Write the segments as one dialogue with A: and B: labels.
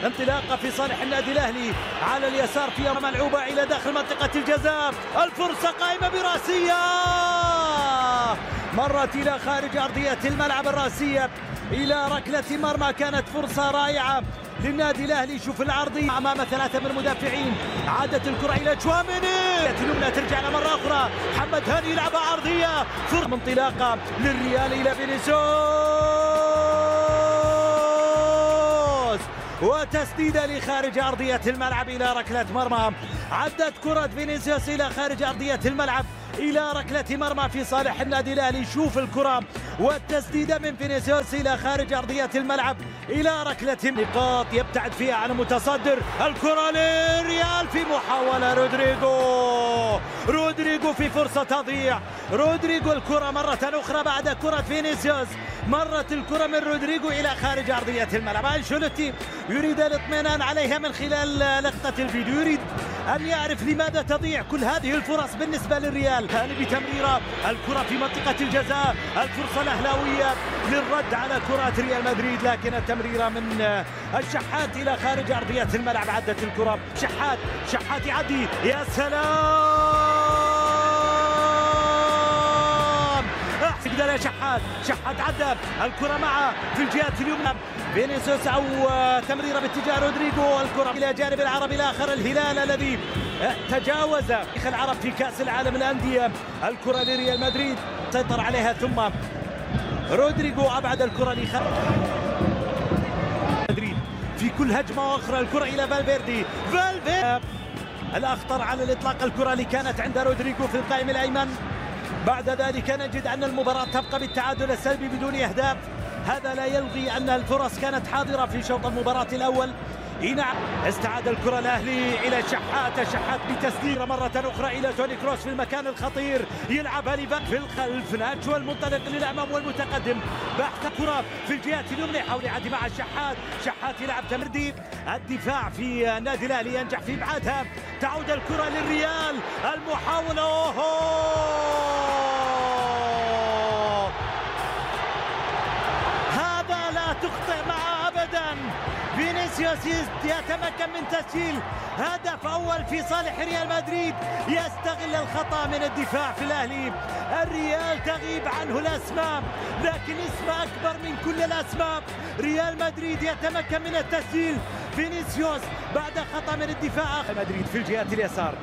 A: انطلاقه في صالح النادي الاهلي على اليسار فيها ملعوبه الى داخل منطقه الجزاء، الفرصه قائمه براسيه مرت الى خارج ارضيه الملعب الراسيه الى ركله مرمى. كانت فرصه رائعه للنادي الاهلي. شوف العرضيه امام ثلاثه من المدافعين، عادت الكره الى تشواميني اليمنى ترجع مره اخرى. محمد هاني يلعبها عرضيه، فرصه انطلاقه للريال الى فينيسيوس وتسديده لخارج ارضيه الملعب الى ركله مرمى. عدت كره فينيسيوس الى خارج ارضيه الملعب الى ركله مرمى في صالح النادي الاهلي. شوف الكره والتسديده من فينيسيوس الى خارج ارضيه الملعب الى ركله نقاط يبتعد فيها عن المتصدر. الكره للريال في محاوله رودريجو في فرصه تضيع. رودريجو الكره مره اخرى بعد كره فينيسيوس، مرت الكره من رودريجو الى خارج ارضيه الملعب. انشيلوتي يريد الاطمئنان عليها من خلال لقطه الفيديو، يريد ان يعرف لماذا تضيع كل هذه الفرص بالنسبه للريال. هاني بتمريره، الكره في منطقه الجزاء، الفرصه الاهلاويه للرد على كرات ريال مدريد، لكن التمريره من الشحات الى خارج ارضيه الملعب. عدت الكره، شحات يعدي، يا سلام يقدر يا شحات عدى الكره معه في الجهه اليمنى فينيسيوس او تمريره باتجاه رودريجو. الكره الى جانب العربي الاخر الهلال الذي تجاوز تاريخ العرب في كاس العالم للانديه. الكره لريال مدريد سيطر عليها، ثم رودريجو ابعد الكره لخارج مدريد في كل هجمه اخرى. الكره الى فالفيردي الاخطر على الاطلاق، الكره اللي كانت عند رودريجو في القائم الايمن. بعد ذلك نجد أن المباراة تبقى بالتعادل السلبي بدون أهداف. هذا لا يلغي أن الفرص كانت حاضرة في شوط المباراة الأول. نعم، استعاد الكرة الأهلي إلى شحات بتسديدة مرة أخرى إلى توني كروس في المكان الخطير، يلعبها ليفان في الخلف، ناتشو المنطلق للأمام والمتقدم، بحث كرة في الجهة اليمنى يحاول يعدي مع شحات يلعب تمردي. الدفاع في النادي الأهلي ينجح في إبعادها، تعود الكرة للريال، المحاولة هذا لا تخطئ معه أبدا. فينيسيوس يتمكن من تسجيل هدف أول في صالح ريال مدريد، يستغل الخطأ من الدفاع في الأهلي. الريال تغيب عنه الأسماء، لكن اسم أكبر من كل الأسماء. ريال مدريد يتمكن من التسجيل، فينيسيوس بعد خطأ من الدفاع. مدريد في الجهة اليسار،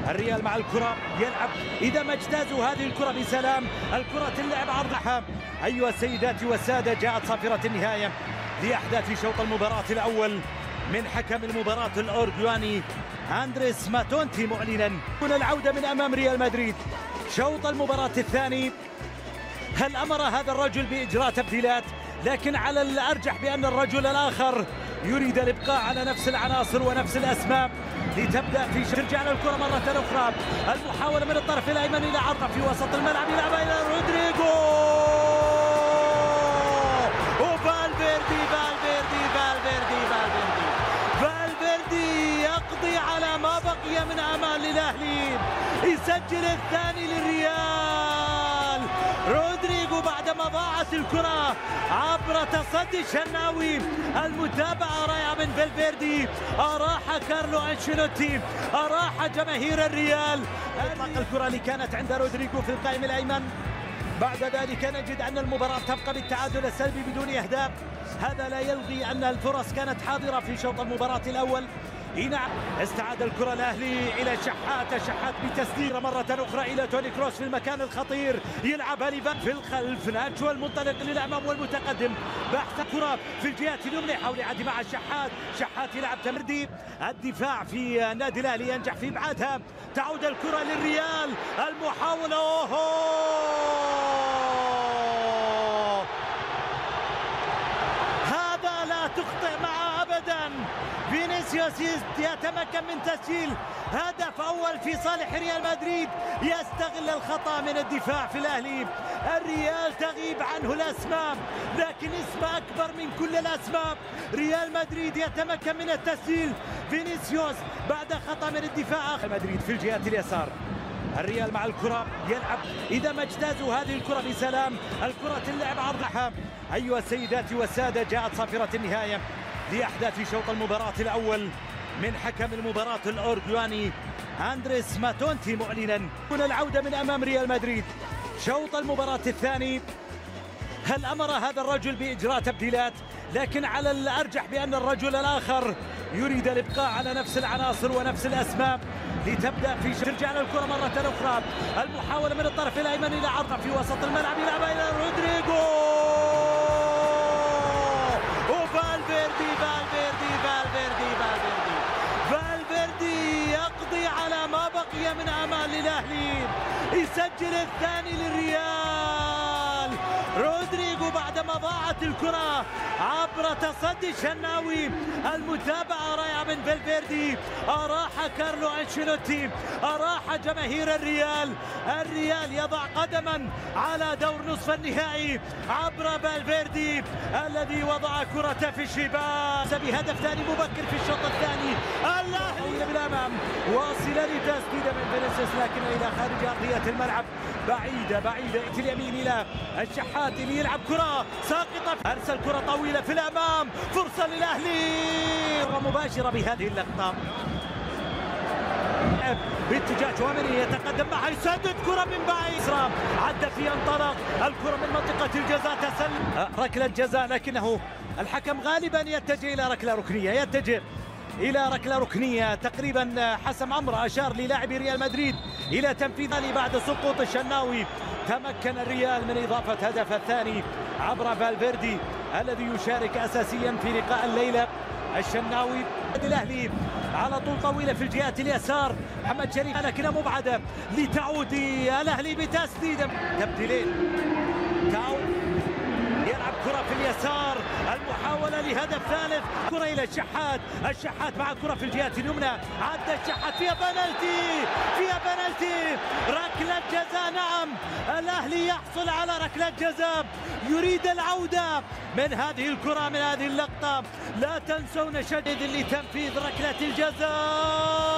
A: الريال مع الكرة يلعب، إذا ما اجتازوا هذه الكرة بسلام. الكرة تلعب عرضها. أيها السيدات والسادة، جاءت صافرة النهاية لأحداث شوط المباراة الأول من حكم المباراة الأورجواني أندريس ماتونتي، معلنا العودة من أمام ريال مدريد. شوط المباراة الثاني، هل أمر هذا الرجل بإجراء تبديلات؟ لكن على الأرجح بأن الرجل الآخر يريد الإبقاء على نفس العناصر ونفس الأسماء لتبدأ في ترجع للكرة مرة أخرى. المحاولة من الطرف الأيمن إلى عرضة في وسط الملعب، يلعبها إلى رودريجو فالفيردي يقضي على ما بقي من أمال للأهلي، يسجل الثاني للريال. رودريجو بعدما ضاعت الكرة عبر تصدي الشناوي، المتابعة رائعة من فالفيردي، أراح كارلو أنشيلوتي، أراح جماهير الريال. إطلاق الكرة اللي كانت عند رودريجو في القائم الأيمن. بعد ذلك نجد أن المباراة تبقى بالتعادل السلبي بدون أهداف. هذا لا يلغي أن الفرص كانت حاضرة في شوط المباراة الأول. نعم، استعاد الكرة الأهلي إلى شحات بتسديدة مرة أخرى إلى توني كروس في المكان الخطير، يلعبها ليفان في الخلف، ناتشو المنطلق للأمام والمتقدم، بحث كرة في الجهة اليمنى يحاول يعدي مع شحات يلعب تمردي. الدفاع في النادي الأهلي ينجح في إبعادها، تعود الكرة للريال، المحاولة هذا لا تخطئ معه أبدا. فينيسيوس يتمكن من تسجيل هدف أول في صالح ريال مدريد، يستغل الخطأ من الدفاع في الأهلي. الريال تغيب عنه الأسماء، لكن اسم أكبر من كل الأسماء. ريال مدريد يتمكن من التسجيل، فينيسيوس بعد خطأ من الدفاع. مدريد في الجهة اليسار، الريال مع الكرة يلعب، إذا ما اجتازوا هذه الكرة بسلام. الكرة تلعب عرضها. أيها السيدات والسادة، جاءت صافرة النهاية لأحداث شوط المباراة الأول من حكم المباراة الأورجواني أندريس ماتونتي، معلنا هنا العودة من أمام ريال مدريد. شوط المباراة الثاني، هل أمر هذا الرجل بإجراء تبديلات؟ لكن على الأرجح بأن الرجل الآخر يريد الإبقاء على نفس العناصر ونفس الأسماء لتبدأ في ترجع للكرة مرة أخرى. المحاولة من الطرف الأيمن إلى عرض في وسط الملعب، يلعبها إلى رودريغو، وفالفيردي يقضي على ما بقي من أمال للأهلي، يسجل الثاني للريال. رودريغو بعدما ضاعت الكرة عبر تصدي الشناوي، المتابعة رائعة من فالفيردي، أراح كارلو أنشيلوتي، أراح جماهير الريال. الريال يضع قدما على دور نصف النهائي عبر فالفيردي الذي وضع كرة في الشباك بهدف ثاني مبكر في الشوط الثاني. الأهلي بالأمام واصلة لتسديد من فينيسيوس، لكن إلى خارج أرضية الملعب، بعيدة اليمين إلى الشحات اللي يلعب كرة ساقطة، أرسل كرة طويلة في الأمام، فرصة للأهلي مباشرة بهذه اللقطة باتجاه شواميني، يتقدم معها، يسدد كرة من بعيد، عدى في انطلق الكرة من منطقة الجزاء، تسلل ركلة جزاء، لكنه الحكم غالبا يتجه إلى ركلة ركنية تقريبا حسم أمر، أشار للاعب ريال مدريد إلى تنفيذها بعد سقوط الشناوي. تمكن الريال من إضافة هدف الثاني عبر فالفيردي الذي يشارك أساسيا في لقاء الليلة. الشناوي الأهلي على طول طويلة في الجهات اليسار، محمد شريف لكنها مبعدة لتعود الأهلي بتسديد. تبديلين، تاو يلعب كرة في اليسار، المحاولة لهدف ثالث، كرة إلى الشحات مع كرة في الجهات اليمنى، عدى الشحات، فيها بنالتي، ركلة جزاء. نعم، الأهلي يحصل على ركلة جزاء، يريد العودة من هذه الكرة، من هذه اللقطة. لا تنسون شديد لتنفيذ ركلة الجزاء.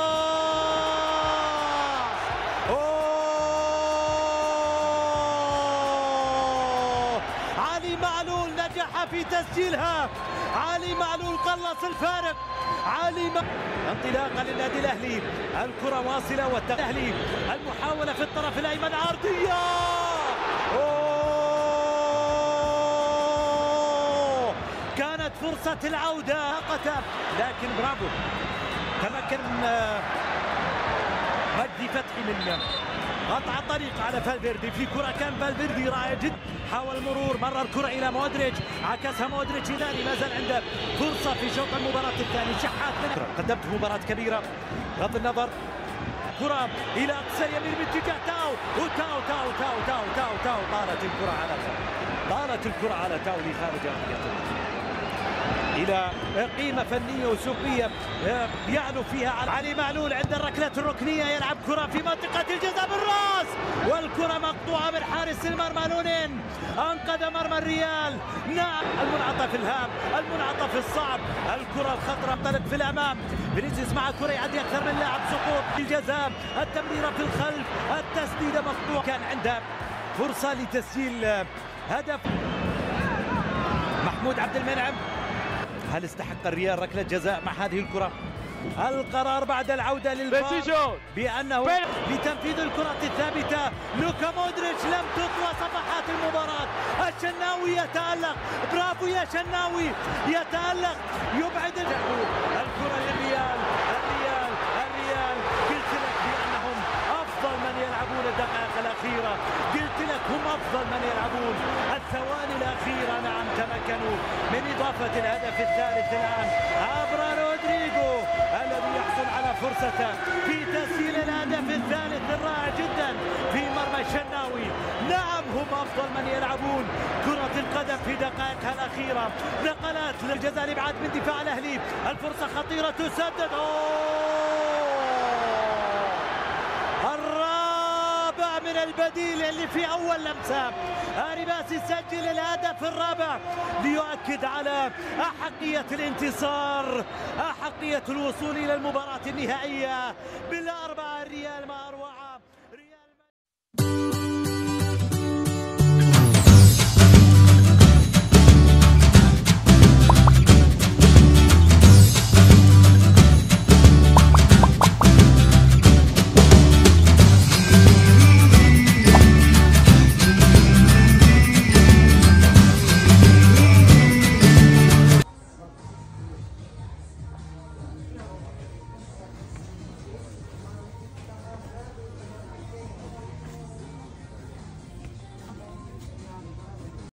A: علي معلول نجح في تسجيلها، علي معلول قلص الفارق، انطلاقا للنادي الاهلي، الكره واصله والأهلي، المحاوله في الطرف الايمن، عرضيه، كانت فرصه العوده لكن برافو، تمكن مجدي فتحي من قطع الطريق على فالفيردي في كرة، كان فالفيردي رائع جدا، حاول المرور، مرر الكرة إلى مودريتش، عكسها مودريتش، ثاني ما زال عنده فرصة في شوط المباراة الثاني. شحات قدمت مباراة كبيرة بغض النظر، كرة إلى أقصى اليمين باتجاه تاو، طارت الكرة على تاو لخارج أرضية، إلى قيمة فنية وسوقية يعلو فيها علي معلول عند الركلة الركنية، يلعب كرة في منطقة الجزاء بالراس، والكرة مقطوعة من حارس المرمى لونين، أنقذ مرمى الريال. نعم، المنعطف الهام، المنعطف الصعب، الكرة الخطرة انطلق في الأمام، فينيسيوس مع كرة يعدي أكثر من لاعب، سقوط الجزاء، التمريرة في الخلف، التسديدة مقطوعة، كان عنده فرصة لتسجيل هدف. محمود عبد المنعم، هل استحق الريال ركلة جزاء مع هذه الكرة؟ القرار بعد العودة للفار بأنه لتنفيذ الكرة الثابتة. لوكا مودريتش، لم تطوى صفحات المباراة، الشناوي يتألق، برافو يا شناوي، يتألق، يبعد الكرة للريال. قلت لك بأنهم أفضل من يلعبون الدقائق الأخيرة، قلت لك هم أفضل من يلعبون الثواني الأخيرة. نعم، تمكنوا من إضافة الهدف الثالث الآن عبر رودريغو الذي يحصل على فرصته في تسجيل الهدف الثالث الرائع جدا في مرمى الشناوي. نعم، هم أفضل من يلعبون كرة القدم في دقائقها الأخيرة. نقلات للجزاء لإبعاد من دفاع الأهلي، الفرصة خطيرة، تسدد، من البديل اللي في أول لمسة، أريباس يسجل الهدف الرابع ليؤكد على أحقية الانتصار، أحقية الوصول إلى المباراة النهائية بالأربعة. الريال ما أروع.